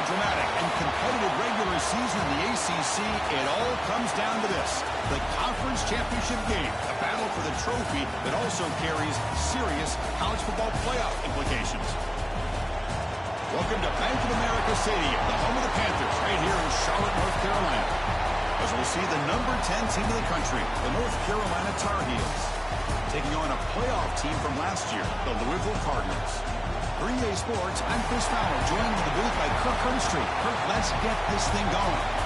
dramatic and competitive regular season in the ACC, it all comes down to this: the conference championship game, a battle for the trophy that also carries serious college football playoff implications. Welcome to Bank of America Stadium, the home of the Panthers, right here in Charlotte, North Carolina. As we'll see the number 10 team in the country, the North Carolina Tar Heels, taking on a playoff team from last year, the Louisville Cardinals. Green Bay Sports, I'm Chris Fowler, joined in the booth by Kirk Herbstreit. Kirk, let's get this thing going.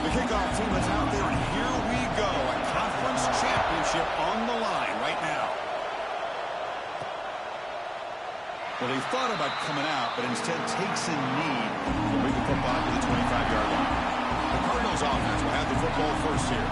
The kickoff team is out there, and here we go. A conference championship on the line right now. Well, he thought about coming out, but instead takes a knee to bring the football to the 25-yard line. The Cardinals offense will have the football first here.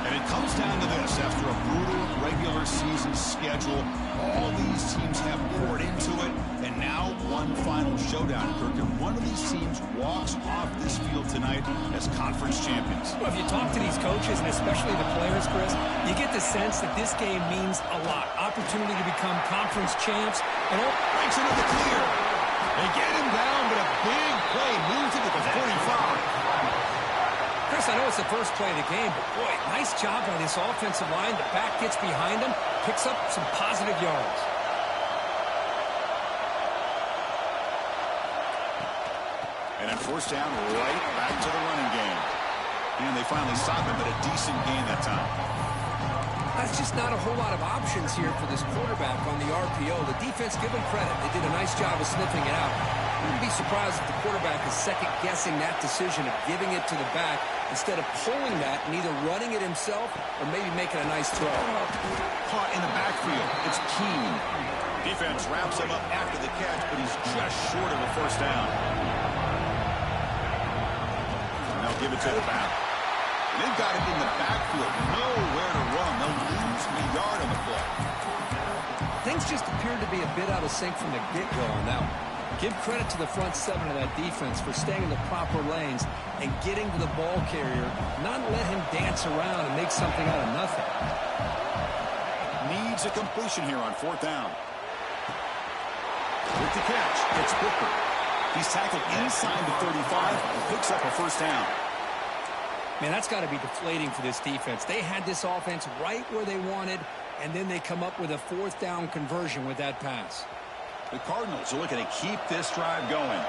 And it comes down to this. After a brutal regular season schedule, all these teams have poured into it, and now one final showdown, Kirk. And one of these teams walks off this field tonight as conference champions. Well, if you talk to these coaches, and especially the players, Chris, you get the sense that this game means a lot. Opportunity to become conference champs. And breaks into the clear. They get him down, but a big play moves it to the 45. Chris, I know it's the first play of the game, but boy, nice job by this offensive line. The back gets behind him, picks up some positive yards. And then first down, right back to the running game. And they finally stop him, but a decent gain that time. That's just not a whole lot of options here for this quarterback on the RPO. The defense, give them credit. They did a nice job of sniffing it out. I wouldn't be surprised if the quarterback is second-guessing that decision of giving it to the back instead of pulling that and either running it himself or maybe making a nice throw. Caught in the backfield. It's Keen. Defense wraps him up after the catch, but he's just short of a first down. And they'll give it to the back. They've got it in the backfield. Nowhere to run. They'll lose a yard on the play. Things just appeared to be a bit out of sync from the get-go on that one. Give credit to the front seven of that defense for staying in the proper lanes and getting to the ball carrier, not let him dance around and make something out of nothing. Needs a completion here on fourth down. With the catch, it's Booker. He's tackled inside the 35 and picks up a first down. Man, that's got to be deflating for this defense. They had this offense right where they wanted, and then they come up with a fourth down conversion with that pass. The Cardinals are looking to keep this drive going.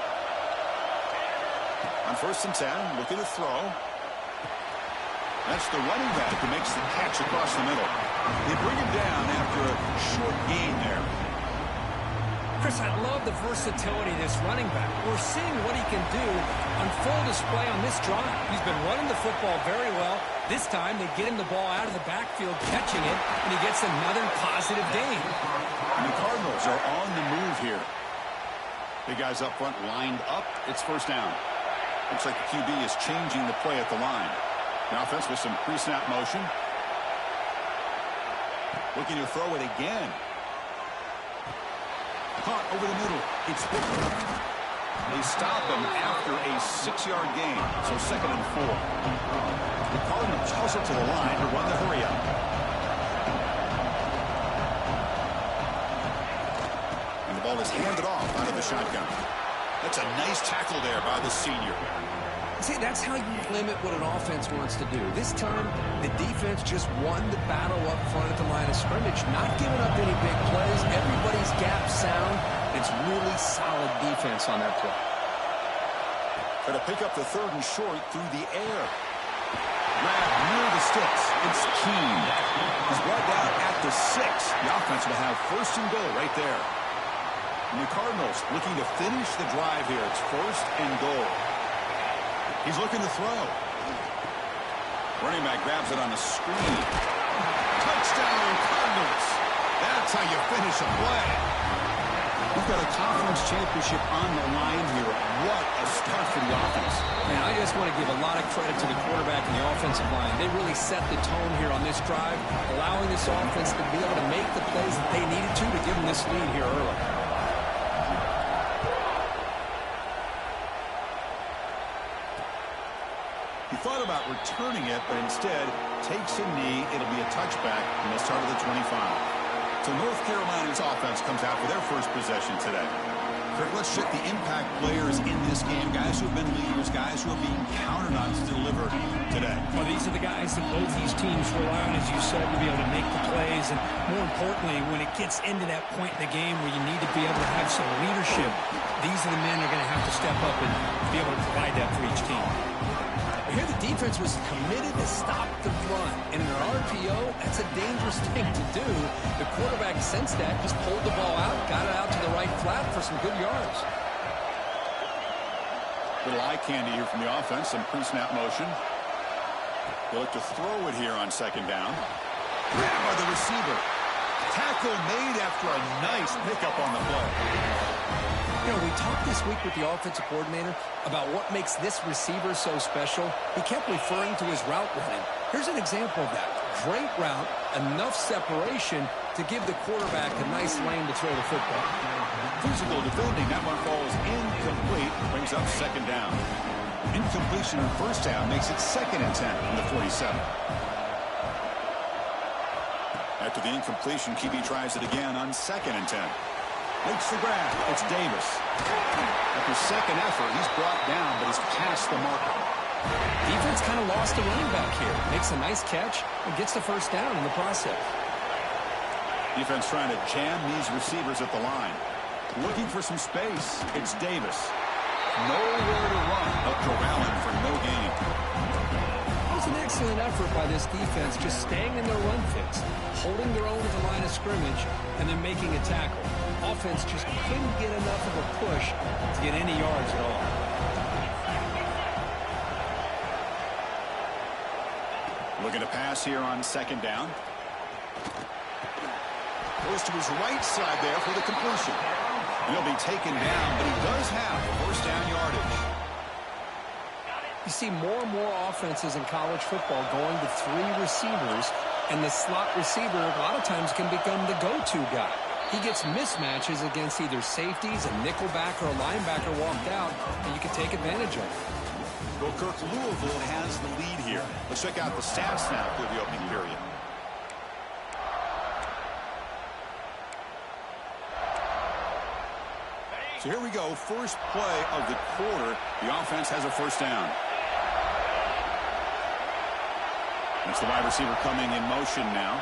On first and 10, looking to throw. That's the running back who makes the catch across the middle. They bring him down after a short gain there. Chris, I love the versatility of this running back. We're seeing what he can do on full display on this drive. He's been running the football very well. This time, they get him the ball out of the backfield, catching it, and he gets another positive gain. And the Cardinals are on the move here. Big guys up front lined up. It's first down. Looks like the QB is changing the play at the line. The offense with some pre-snap motion. Looking to throw it again. Caught over the middle. It's Booker. They stop him after a 6-yard gain. So second and 4. The Cardinals hustle to the line to run the hurry up. And the ball is handed off out of the shotgun. That's a nice tackle there by the senior. See, that's how you limit what an offense wants to do. This time, the defense just won the battle up front at the line of scrimmage, not giving up any big plays. Everybody's gap sound. It's really solid defense on that play. Going to pick up the third and short through the air. Grab near the sticks. It's Keen. He's brought down at the 6. The offense will have first and goal right there. And the Cardinals looking to finish the drive here. It's first and goal. He's looking to throw. Running back grabs it on the screen. Touchdown, Cardinals. That's how you finish a play. We've got a conference championship on the line here. What a start for the offense. And I just want to give a lot of credit to the quarterback and the offensive line. They really set the tone here on this drive, allowing this offense to be able to make the plays that they needed to give them this lead here early. He thought about returning it, but instead takes a knee. It'll be a touchback from the start of the 25. So North Carolina's offense comes out for their first possession today. Kirk, let's check the impact players in this game. Guys who have been leaders, guys who are being counted on to deliver today. Well, these are the guys that both these teams rely on, as you said, to be able to make the plays. And more importantly, when it gets into that point in the game where you need to be able to have some leadership, these are the men that are going to have to step up and be able to provide that for each team. Here the defense was committed to stop the run. And in an RPO, that's a dangerous thing to do. The quarterback sensed that, just pulled the ball out, got it out to the right flat for some good yards. Little eye candy here from the offense, some pre-snap motion. They look to throw it here on second down. Grab by the receiver. Tackle made after a nice pickup on the play. You know, we talked this week with the offensive coordinator about what makes this receiver so special. He kept referring to his route running. Here's an example of that. Great route, enough separation to give the quarterback a nice lane to throw the football. Physical defending. That one falls incomplete. Brings up second down. Incompletion on first down makes it 2nd and 10 from the 47. After the incompletion, QB tries it again on 2nd and 10. Makes the grab. It's Davis. After second effort, he's brought down, but he's past the marker. Defense kind of lost a running back here. Makes a nice catch and gets the first down in the process. Defense trying to jam these receivers at the line. Looking for some space. It's Davis. Nowhere to run. They'll corral him for no gain. It was an excellent effort by this defense, just staying in their run fix, holding their own at the line of scrimmage, and then making a tackle. Offense just couldn't get enough of a push to get any yards at all. Looking to pass here on second down. Goes to his right side there for the completion. And he'll be taken down, but he does have first down yardage. You see more and more offenses in college football going to 3 receivers, and the slot receiver a lot of times can become the go-to guy. He gets mismatches against either safeties, a nickelback, or a linebacker walked out, and you can take advantage of it. Well, Kirk, Louisville has the lead here. Let's check out the stats now through the opening period. So here we go. First play of the quarter. The offense has a first down. That's the wide receiver coming in motion now.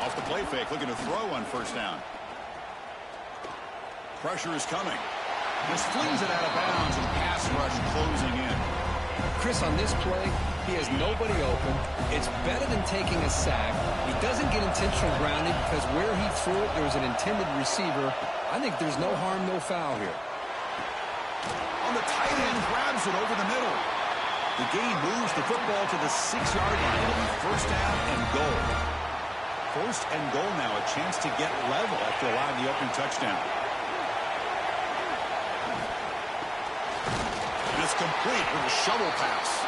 Off the play fake, looking to throw on first down. Pressure is coming. Just flings it out of bounds and pass rush closing in. Chris, on this play, he has nobody open. It's better than taking a sack. He doesn't get intentional grounding because where he threw it, there was an intended receiver. I think there's no harm, no foul here. On the tight end, grabs it over the middle. The game moves the football to the 6-yard line. It'll be first down and goal. First and goal now, a chance to get level after allowing the opening touchdown. And it's complete with a shovel pass.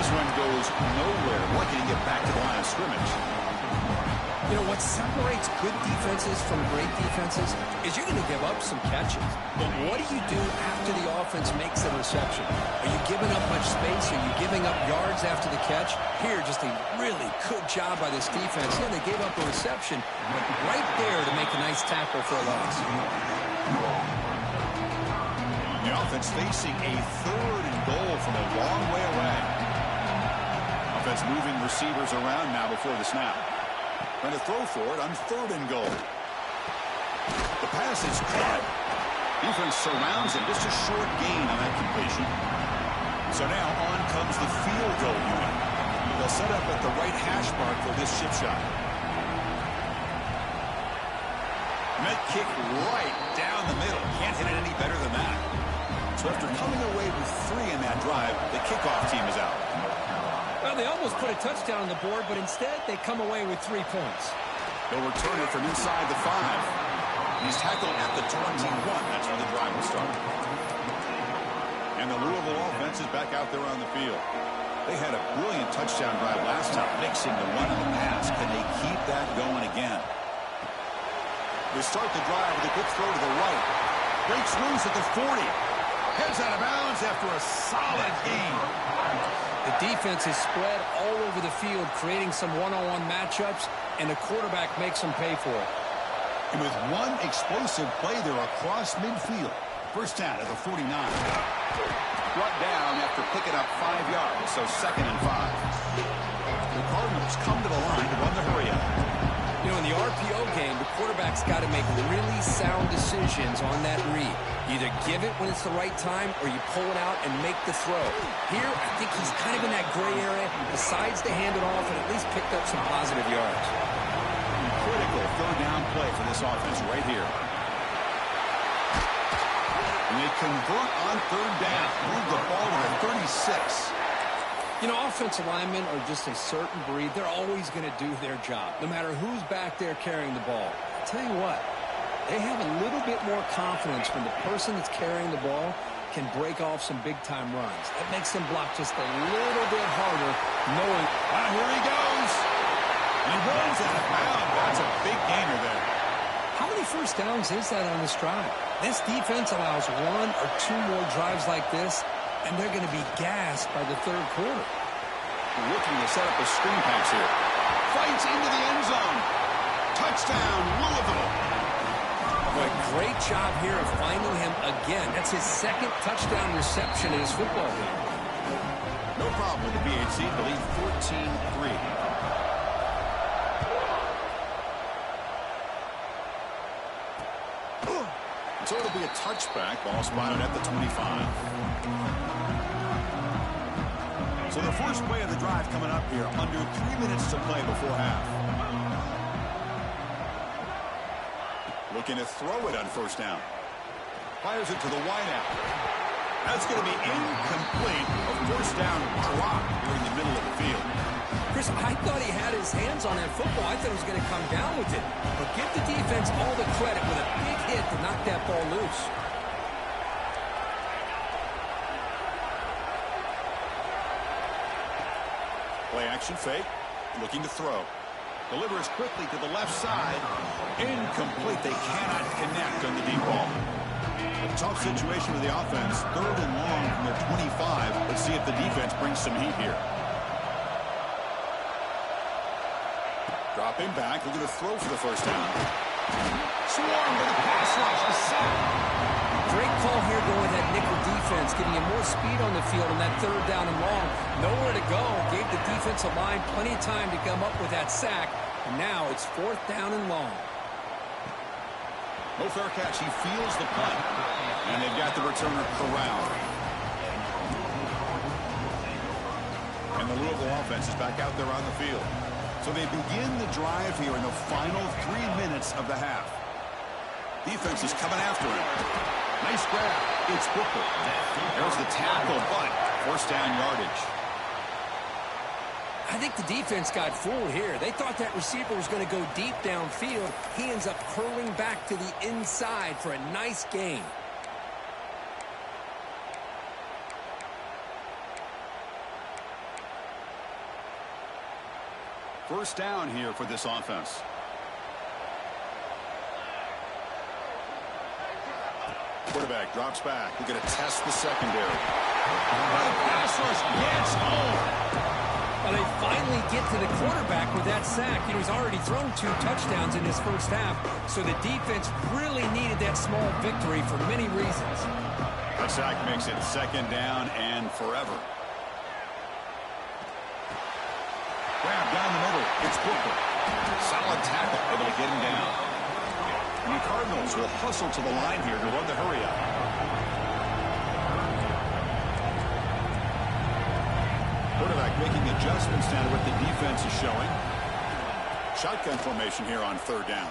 This one goes nowhere. Lucky to get back to the line of scrimmage. You know, what separates good defenses from great defenses is you're going to give up some catches. But what do you do after the offense makes a reception? Are you giving up much space? Are you giving up yards after the catch? Here, just a really good job by this defense. Yeah, they gave up a reception, but right there to make a nice tackle for a loss. The offense facing a third and goal from a long way away. Offense moving receivers around now before the snap. Trying to throw for it on third and goal. The pass is caught. Defense surrounds him. Just a short gain on that completion. So now on comes the field goal unit. They'll set up at the right hash mark for this chip shot. Net kick right down the middle. Can't hit it any better than that. So after coming away with 3 in that drive, the kickoff team is out. Well, they almost put a touchdown on the board, but instead they come away with 3 points. He'll return it from inside the 5. He's tackled at the 21. That's where the drive will start. And the Louisville offense is back out there on the field. They had a brilliant touchdown drive last time, mixing the run and the pass. Can they keep that going again? They start the drive with a quick throw to the right. Breaks loose at the 40. Heads out of bounds after a solid gain. The defense is spread all over the field, creating some one-on-one matchups, and the quarterback makes them pay for it. And with one explosive play there across midfield. First down at the 49. Brought down after picking up 5 yards, so 2nd and 5. The Cardinals come to the line to run the hurry up. You know, in the RPO game, the quarterback's got to make really sound decisions on that read. Either give it when it's the right time, or you pull it out and make the throw. Here, I think he's kind of in that gray area, decides to hand it off and at least picked up some positive yards. Critical third down play for this offense right here. And they convert on third down. Move the ball to the 36. You know, offensive linemen are just a certain breed. They're always going to do their job, no matter who's back there carrying the ball. I'll tell you what, they have a little bit more confidence when the person that's carrying the ball can break off some big-time runs. That makes them block just a little bit harder, knowing... Here he goes. He rolls out of bounds. That's a big gainer there. How many first downs is that on this drive? This defense allows 1 or 2 more drives like this, and they're going to be gassed by the third quarter. Looking to set up a screen pass here. Fights into the end zone. Touchdown, Louisville. Boy, great job here of finding him again. That's his 2nd touchdown reception in his football game. No problem with the BHC. The lead 14-3. So it'll be a touchback. Ball spotted at the 25. So the first play of the drive coming up here. Under 3 minutes to play before half. Looking to throw it on first down. Fires it to the wideout. That's going to be incomplete. A first down drop here in the middle of the field. Chris, I thought he had his hands on that football. I thought he was going to come down with it. But give the defense all the credit with a big hit to knock that ball loose. Play action fake. Looking to throw. Delivers quickly to the left side. Incomplete. They cannot connect on the deep ball. A tough situation for the offense. 3rd and long from the 25. Let's see if the defense brings some heat here. Dropping back, looking to throw for the first down. Swarm with a pass rush, a sack. Great call here going with that nickel defense, giving him more speed on the field on that 3rd down and long. Nowhere to go. Gave the defensive line plenty of time to come up with that sack. And now it's 4th down and long. No fair catch. He feels the punt. And they've got the returner corralled. And the Louisville offense is back out there on the field. So they begin the drive here in the final 3 minutes of the half. Defense is coming after him. Nice grab. It's Booker. There's the tackle, but first down yardage. I think the defense got fooled here. They thought that receiver was going to go deep downfield. He ends up curling back to the inside for a nice gain. First down here for this offense. Quarterback drops back. We're going to test the secondary. The pass rush gets home. Well, they finally get to the quarterback with that sack. You know, he's already thrown 2 touchdowns in his first half, so the defense really needed that small victory for many reasons. The sack makes it 2nd down and forever. Grab down the middle. It's Booker. Solid tackle, able to get him down. And the Cardinals will hustle to the line here to run the hurry up. Quarterback making adjustments now to what the defense is showing. Shotgun formation here on 3rd down.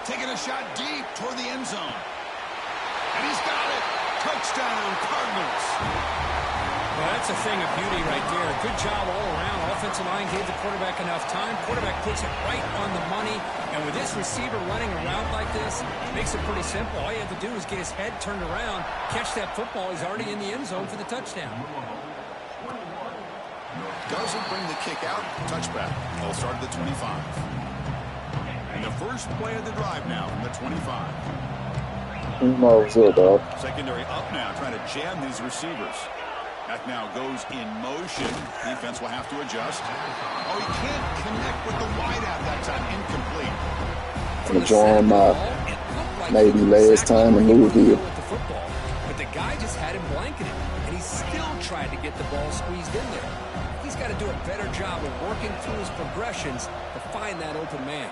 Taking a shot deep toward the end zone. And he's got it. Touchdown, Cardinals. Well, that's a thing of beauty right there. Good job all around offensive line gave the quarterback enough time. Quarterback puts it right on the money. And with this receiver running around like this, it makes it pretty simple. All you have to do is get his head turned around, catch that football. He's already in the end zone for the touchdown. Doesn't bring the kick out. Touchback. They'll start at the 25. And the first play of the drive now from the 25. What's up, dog? Secondary up now, trying to jam these receivers. Back now goes in motion. Defense will have to adjust. Oh, he can't connect with the wideout that time. Incomplete. I'm gonna join my maybe last time in Louisville. But the guy just had him blanketed, and he still tried to get the ball squeezed in there. He's got to do a better job of working through his progressions to find that open man.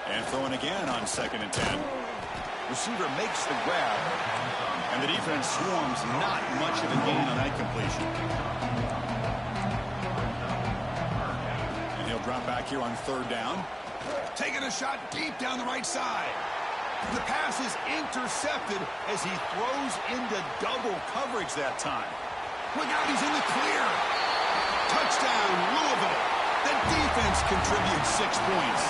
And throwing again on 2nd and 10. Receiver makes the grab. And the defense swarms. Not much of a gain on that completion. And he'll drop back here on 3rd down. Taking a shot deep down the right side. The pass is intercepted as he throws into double coverage that time. Look out, he's in the clear. Touchdown, Louisville. The defense contributes 6 points.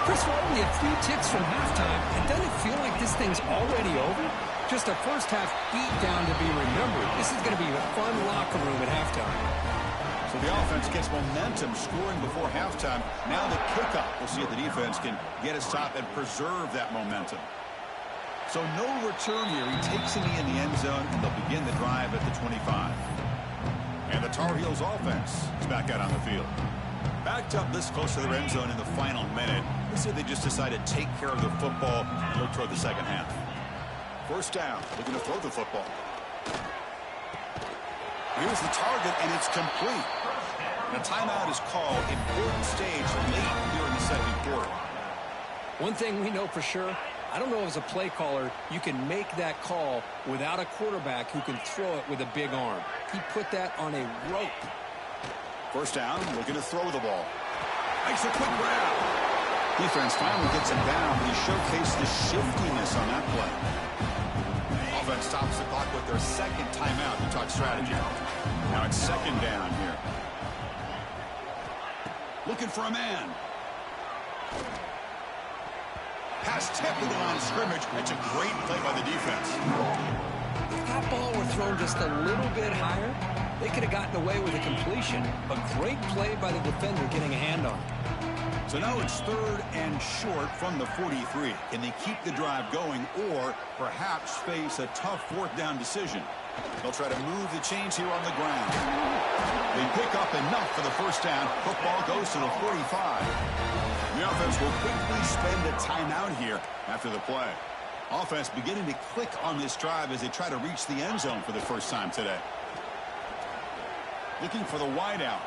Chris, we're only a few ticks from halftime, and doesn't it feel like this thing's already over? Just a first-half beatdown to be remembered. This is going to be a fun locker room at halftime. So the offense gets momentum, scoring before halftime. Now the kickoff. We'll see if the defense can get a stop and preserve that momentum. So no return here. He takes a knee in the end zone, and they'll begin the drive at the 25. And the Tar Heels offense is back out on the field. Backed up this close to their end zone in the final minute. Let's say they just decide to take care of the football and look toward the second half. First down, looking to throw the football. Here's the target, and it's complete. The timeout is called. Important stage late here in the second quarter. One thing we know for sure, I don't know as a play caller, you can make that call without a quarterback who can throw it with a big arm. He put that on a rope. First down, looking to throw the ball. Makes a quick grab. Defense finally gets him down, but he showcased the shiftiness on that play. Offense stops the clock with their 2nd timeout. We talk strategy. Now it's 2nd down here. Looking for a man. Pass tipped to the line of scrimmage. That's a great play by the defense. If that ball were thrown just a little bit higher, they could have gotten away with a completion. A great play by the defender getting a hand on it. So now it's 3rd and short from the 43. Can they keep the drive going or perhaps face a tough 4th down decision? They'll try to move the chains here on the ground. They pick up enough for the first down. Football goes to the 45. The offense will quickly spend a timeout here after the play. Offense beginning to click on this drive as they try to reach the end zone for the first time today. Looking for the wideout.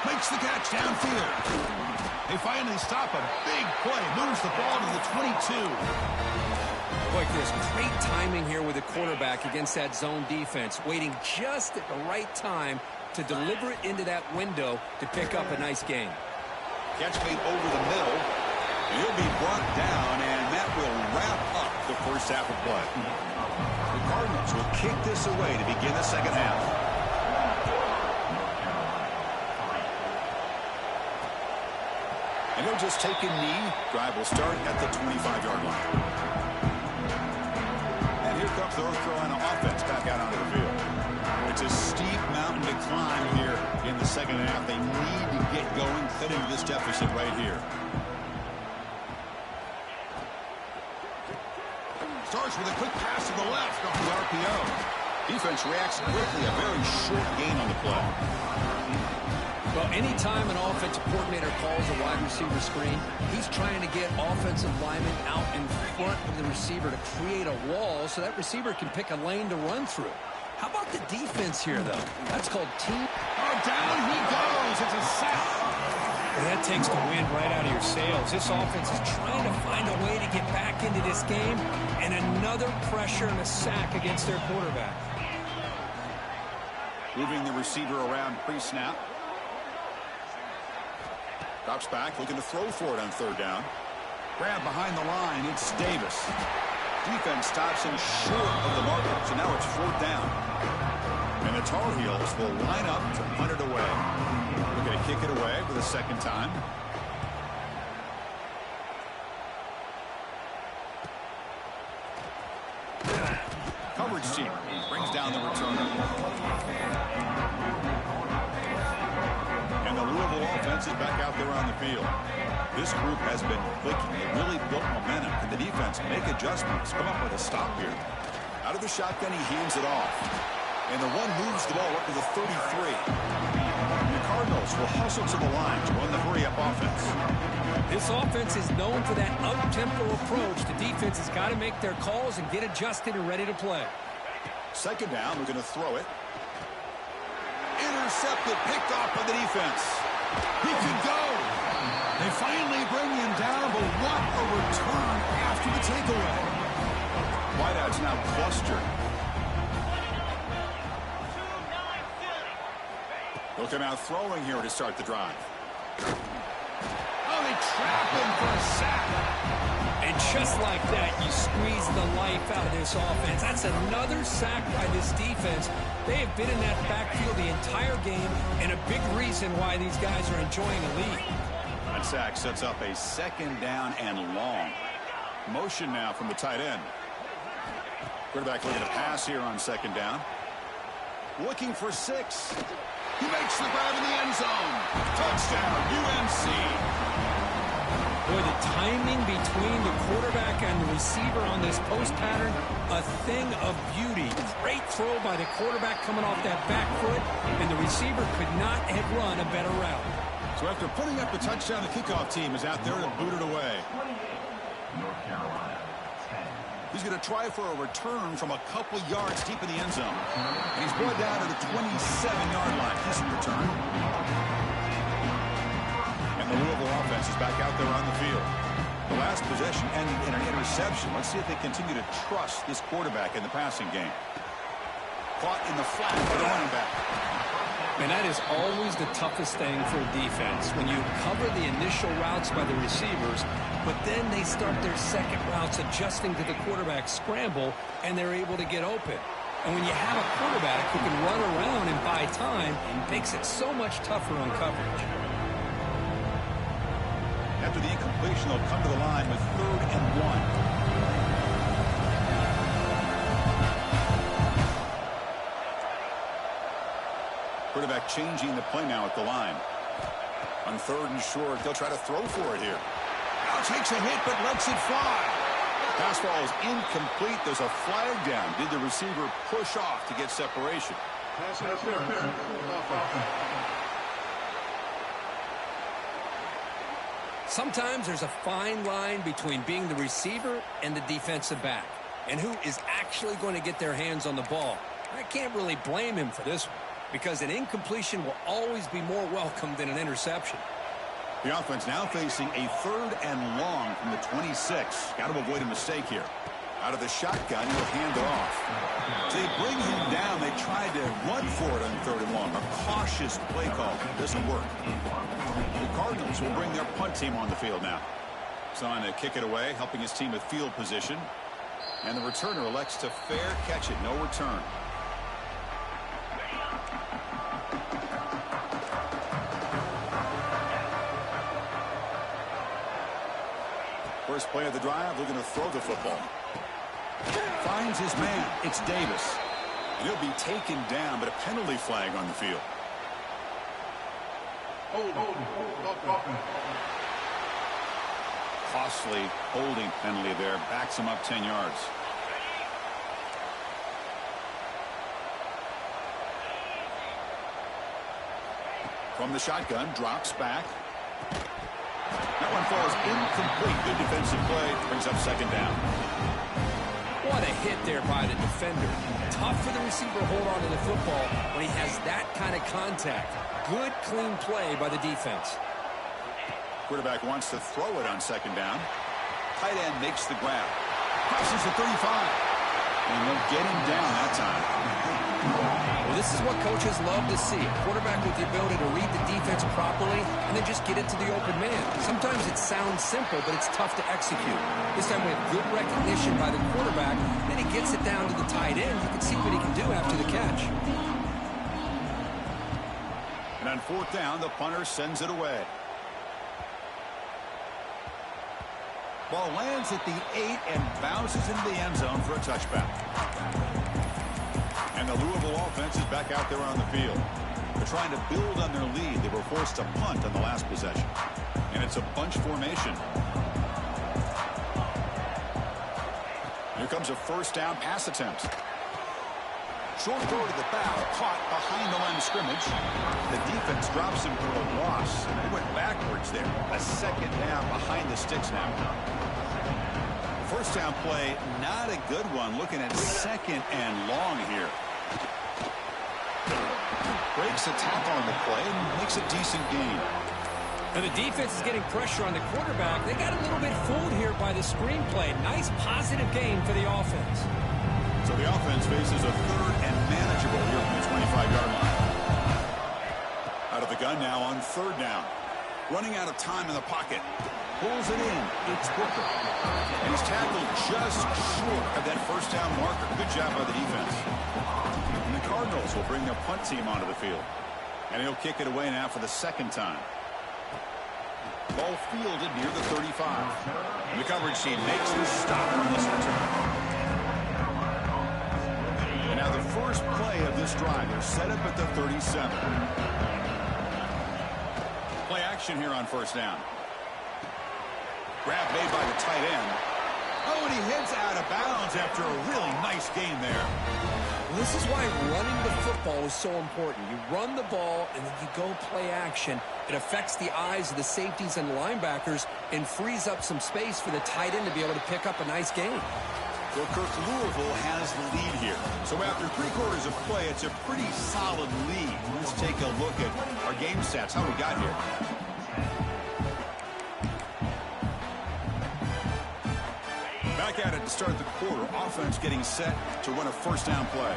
Makes the catch downfield. They finally stop a big play. Moves the ball to the 22. Like there's great timing here with the quarterback against that zone defense. Waiting just at the right time to deliver it into that window to pick up a nice gain. Catch made over the middle. And he'll be brought down, and that will wrap up the first half of play. The Cardinals will kick this away to begin the second half. And he'll just take a knee. Drive will start at the 25-yard line. And here comes the North Carolina offense back out onto the field. It's a steep mountain to climb here in the second half. They need to get going, cut into this deficit right here. Starts with a quick pass to the left off the RPO. Defense reacts quickly. A very short gain on the play. Well, anytime an offensive coordinator calls a wide receiver screen, he's trying to get offensive linemen out in front of the receiver to create a wall so that receiver can pick a lane to run through. How about the defense here, though? That's called team. Oh, down he goes. It's a sack. Well, that takes the wind right out of your sails. This offense is trying to find a way to get back into this game, and another pressure and a sack against their quarterback. Moving the receiver around pre-snap. Drops back, looking to throw for it on third down. Grab behind the line, it's Davis. Defense stops him short of the marker, so now it's fourth down. And the Tar Heels will line up to punt it away. We're going to kick it away for the second time. Coverage team brings down the returner. And the Louisville offense is back out there on the field. This group has been clicking. They really built momentum. Can the defense make adjustments? Come up with a stop here. Out of the shotgun, he hands it off. And the one moves the ball up to the 33. The Cardinals will hustle to the line to run the hurry-up offense. This offense is known for that up-tempo approach. The defense has got to make their calls and get adjusted and ready to play. Second down, we're going to throw it. Intercepted, picked off by the defense. He could go. They finally bring him down, but what a return after the takeaway. Wideouts now clustered. They'll come out throwing here to start the drive. Oh, they trap him for a sack. And just like that, you squeeze the life out of this offense. That's another sack by this defense. They have been in that backfield the entire game, and a big reason why these guys are enjoying a lead. That sack sets up a second down and long. Motion now from the tight end. Quarterback looking to pass here on second down. Looking for 6. He makes the grab in the end zone. Touchdown, UNC. Boy, the timing between the quarterback and the receiver on this post pattern, a thing of beauty. Great throw by the quarterback coming off that back foot, and the receiver could not have run a better route. So after putting up the touchdown, the kickoff team is out there to boot it away. He's going to try for a return from a couple yards deep in the end zone. And he's brought down to the 27-yard line. Decent return. And the Louisville offense is back out there on the field. The last possession ended in an interception. Let's see if they continue to trust this quarterback in the passing game. Caught in the flat by the running back. And that is always the toughest thing for a defense, when you cover the initial routes by the receivers, but then they start their second routes adjusting to the quarterback scramble, and they're able to get open. And when you have a quarterback who can run around and buy time, it makes it so much tougher on coverage. After the incompletion, they'll come to the line with 3rd and 1. Quarterback changing the play now at the line. On 3rd and short, they'll try to throw for it here. Now takes a hit, but lets it fly. Pass ball is incomplete. There's a flag down. Did the receiver push off to get separation? Sometimes there's a fine line between being the receiver and the defensive back, and who is actually going to get their hands on the ball. I can't really blame him for this one, because an incompletion will always be more welcome than an interception. The offense now facing a 3rd and long from the 26. Got to avoid a mistake here. Out of the shotgun, he'll hand it off. So they bring him down. They tried to run for it on 3rd and long. A cautious play call. Doesn't work. The Cardinals will bring their punt team on the field now. He's on to kick it away, helping his team with field position. And the returner elects to fair catch it. No return. First play of the drive, looking to throw the football. Finds his man. It's Davis. And he'll be taken down, but a penalty flag on the field. Costly holding penalty there. Backs him up 10 yards. From the shotgun, drops back. That one falls incomplete. Good defensive play. Brings up second down. What a hit there by the defender. Tough for the receiver to hold on to the football when he has that kind of contact. Good, clean play by the defense. Quarterback wants to throw it on second down. Tight end makes the grab. Passes to 35. And they'll get him down that time. Well, this is what coaches love to see. A quarterback with the ability to read the defense properly and then just get it to the open man. Sometimes it sounds simple, but it's tough to execute. This time we have good recognition by the quarterback. Then he gets it down to the tight end. You can see what he can do after the catch. And on fourth down, the punter sends it away. Ball lands at the 8 and bounces into the end zone for a touchback. And the Louisville offense is back out there on the field. They're trying to build on their lead. They were forced to punt on the last possession. And it's a bunch formation. Here comes a first down pass attempt. Short throw to the back, caught behind the line of scrimmage. The defense drops him for a loss. They went backwards there. A second down behind the sticks now. First down play, not a good one. Looking at second and long here. Breaks a tackle on the play and makes a decent gain. And the defense is getting pressure on the quarterback. They got a little bit fooled here by the screenplay. Nice positive gain for the offense. So the offense faces a third and manageable here from the 25-yard line. Out of the gun now on third down. Running out of time in the pocket. Pulls it in. It's Booker. And he's tackled just short of that first down marker. Good job by the defense. And the Cardinals will bring their punt team onto the field. And he'll kick it away now for the second time. Ball fielded near the 35. And the coverage team makes the stop on this return. And now the first play of this drive. They're set up at the 37. Play action here on first down. Grab made by the tight end. Oh, and he heads out of bounds after a really nice gain there. Well, this is why running the football is so important. You run the ball, and then you go play action. It affects the eyes of the safeties and linebackers and frees up some space for the tight end to be able to pick up a nice gain. Well, Kirk, Louisville has the lead here. So after 3/4 of play, it's a pretty solid lead. Let's take a look at our game stats, how we got here. Back at it to start the quarter. Offense getting set to run a first down play.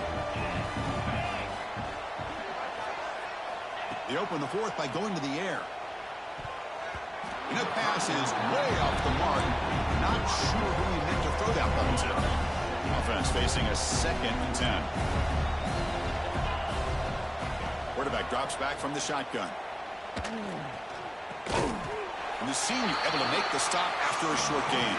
They open the fourth by going to the air. And that pass is way off the mark. Not sure who he meant to throw that ball to. Offense facing a 2nd and 10. Quarterback drops back from the shotgun. And the senior able to make the stop after a short gain.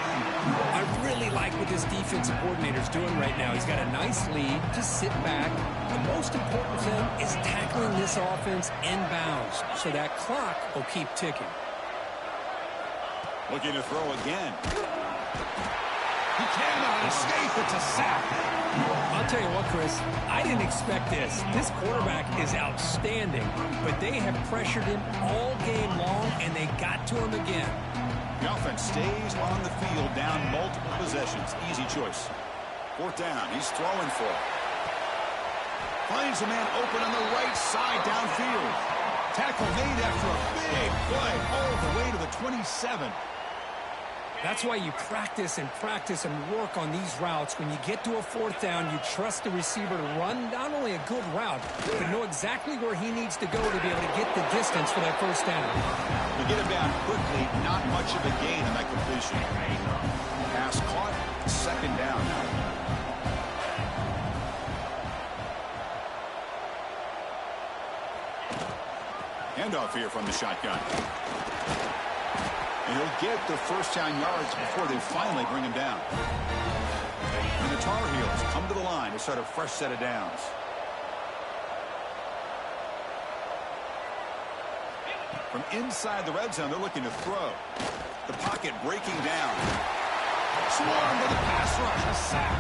I really like what this defensive coordinator is doing right now. He's got a nice lead. Just sit back. The most important thing is tackling this offense inbounds so that clock will keep ticking. Looking to throw again. He cannot escape. It's a sack. I'll tell you what, Chris, I didn't expect this. This quarterback is outstanding, but they have pressured him all game long, and they got to him again. The offense stays on the field, down multiple possessions. Easy choice. Fourth down. He's throwing for it. Finds a man open on the right side downfield. Tackle made after a big play all the way to the 27. That's why you practice and work on these routes. When you get to a fourth down, you trust the receiver to run not only a good route, but know exactly where he needs to go to be able to get the distance for that first down. We get him down quickly, not much of a gain on that completion. Pass caught, second down now. Handoff here from the shotgun. And he'll get the first down yards before they finally bring him down. And the Tar Heels come to the line to start a fresh set of downs. From inside the red zone, they're looking to throw. The pocket breaking down. Swarm with a pass rush, a sack.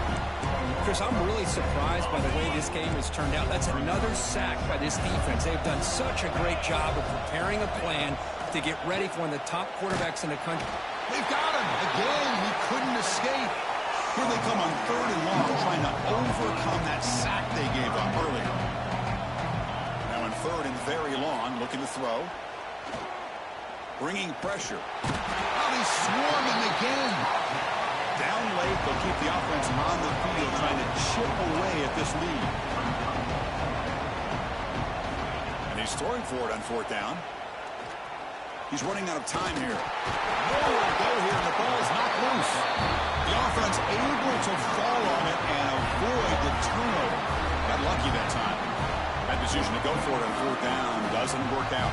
Chris, I'm really surprised by the way this game has turned out. That's another sack by this defense. They've done such a great job of preparing a plan to get ready for one of the top quarterbacks in the country. They've got him. Again, he couldn't escape. Here they come on third and long, trying to overcome that sack they gave up earlier. Now in third and very long, looking to throw. Bringing pressure. Oh, he's swarming again. Down late, they'll keep the offense on the field, trying to chip away at this lead. And he's throwing for it on fourth down. He's running out of time here. Nowhere to go here, and the ball is knocked loose. The offense able to fall on it and avoid the turnover. Got lucky that time. Had to decision to go for it on fourth down doesn't work out.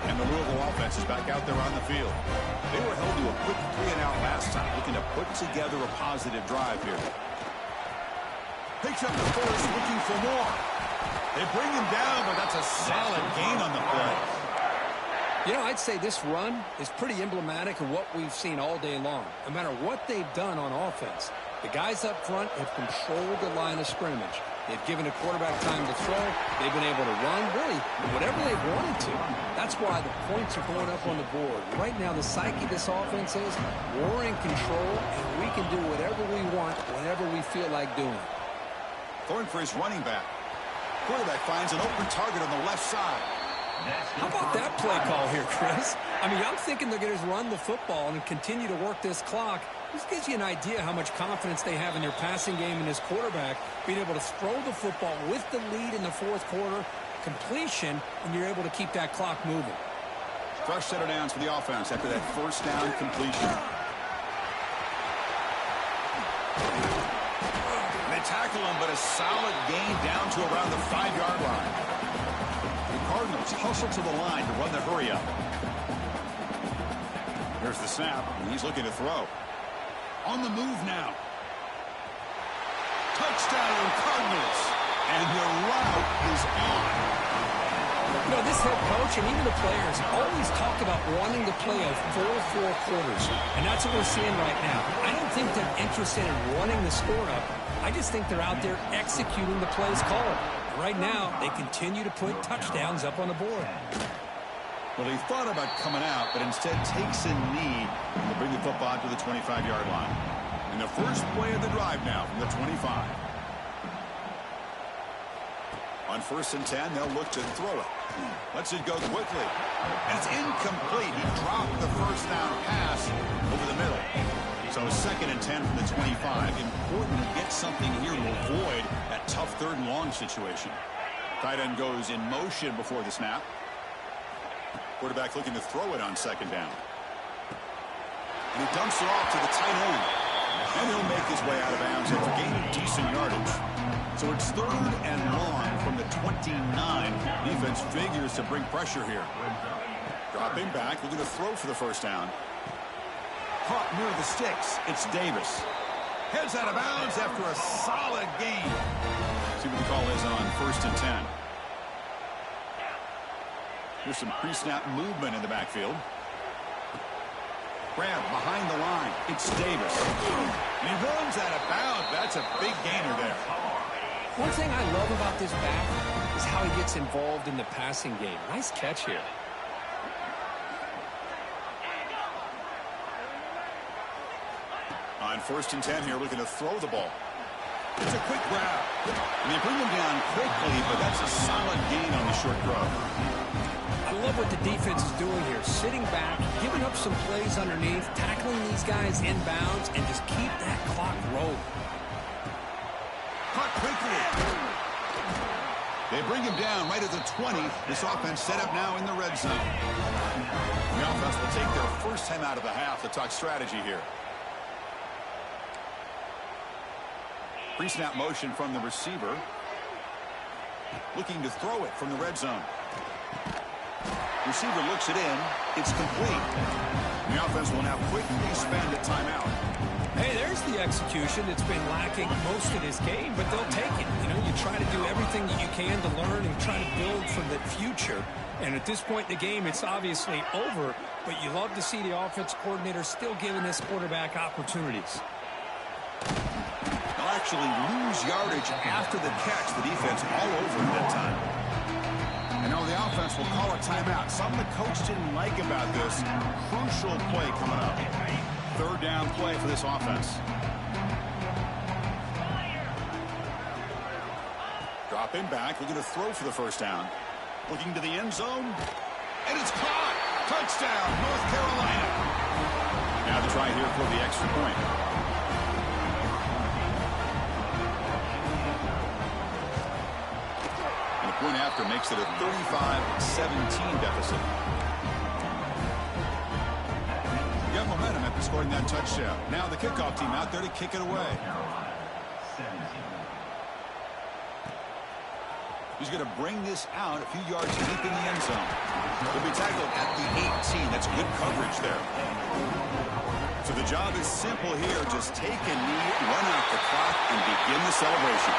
And the Louisville offense is back out there on the field. They were held to a quick 3-and-out last time, looking to put together a positive drive here. Picks up the first, looking for more. They bring him down, but that's a solid gain on the play. You know, I'd say this run is pretty emblematic of what we've seen all day long. No matter what they've done on offense, the guys up front have controlled the line of scrimmage. They've given the quarterback time to throw. They've been able to run, really, whatever they've wanted to. That's why the points are going up on the board. Right now, the psyche of this offense is we're in control, and we can do whatever we want whenever we feel like doing it. Throwing for his running back. Quarterback finds an open target on the left side. How about that play call here, Chris? I mean, I'm thinking they're going to run the football and continue to work this clock. This gives you an idea how much confidence they have in their passing game and his quarterback, being able to throw the football with the lead in the fourth quarter, completion, and you're able to keep that clock moving. Fresh set of downs for the offense after that first down completion. They tackle him, but a solid gain down to around the 5-yard line. The Cardinals hustle to the line to run the hurry up. Here's the snap, and he's looking to throw. On the move now. Touchdown, Cardinals. And the route is on. You know, this head coach and even the players always talk about wanting to play a full 4 quarters. And that's what we're seeing right now. I don't think they're interested in running the score up. I just think they're out there executing the plays called. Right now, they continue to put touchdowns up on the board. Well, he thought about coming out, but instead takes a knee to bring the football to the 25-yard line. And the first play of the drive now from the 25. On 1st and 10, they'll look to throw it. Lets it go quickly. And it's incomplete. He dropped the first down pass over the middle. So 2nd and 10 from the 25. Important to get something here to avoid that tough 3rd and long situation. Tight end goes in motion before the snap. Quarterback looking to throw it on 2nd down. And he dumps it off to the tight end. And he'll make his way out of bounds after gaining decent yardage. So it's 3rd and long from the 29. Defense figures to bring pressure here. Dropping back, looking to throw for the first down. Caught near the sticks. It's Davis. Heads out of bounds after a solid gain. See what the call is on 1st and 10. There's some pre-snap movement in the backfield. Grab behind the line. It's Davis. And he runs out of bounds. That's a big gainer there. One thing I love about this back is how he gets involved in the passing game. Nice catch here. On 1st and 10 here, looking to throw the ball. It's a quick grab. And they bring him down quickly, but that's a solid gain on the short throw. I love what the defense is doing here. Sitting back, giving up some plays underneath, tackling these guys inbounds, and just keep that clock rolling. Caught quickly. They bring him down right at the 20. This offense set up now in the red zone. The offense will take their first time out of the half to talk strategy here. Pre-snap motion from the receiver. Looking to throw it from the red zone. Receiver looks it in. It's complete. The offense will now quickly spend a timeout. Hey, there's the execution that's been lacking most of this game, but they'll take it. You know, you try to do everything that you can to learn and try to build for the future. And at this point in the game, it's obviously over, but you love to see the offense coordinator still giving this quarterback opportunities. They'll actually lose yardage after the catch. The defense all over at that time. And now the offense will call a timeout. Something the coach didn't like about this. Crucial play coming up. 3rd down play for this offense. Dropping back, looking to throw for the first down. Looking to the end zone. And it's caught. Touchdown, North Carolina. Now the try here for the extra point. And the point after makes it a 35-17 deficit. You got momentum at this scoring that touchdown. Now the kickoff team out there to kick it away. He's going to bring this out a few yards deep in the end zone. He'll be tackled at the 18. That's good coverage there. So the job is simple here. Just take a knee, run out the clock, and begin the celebration.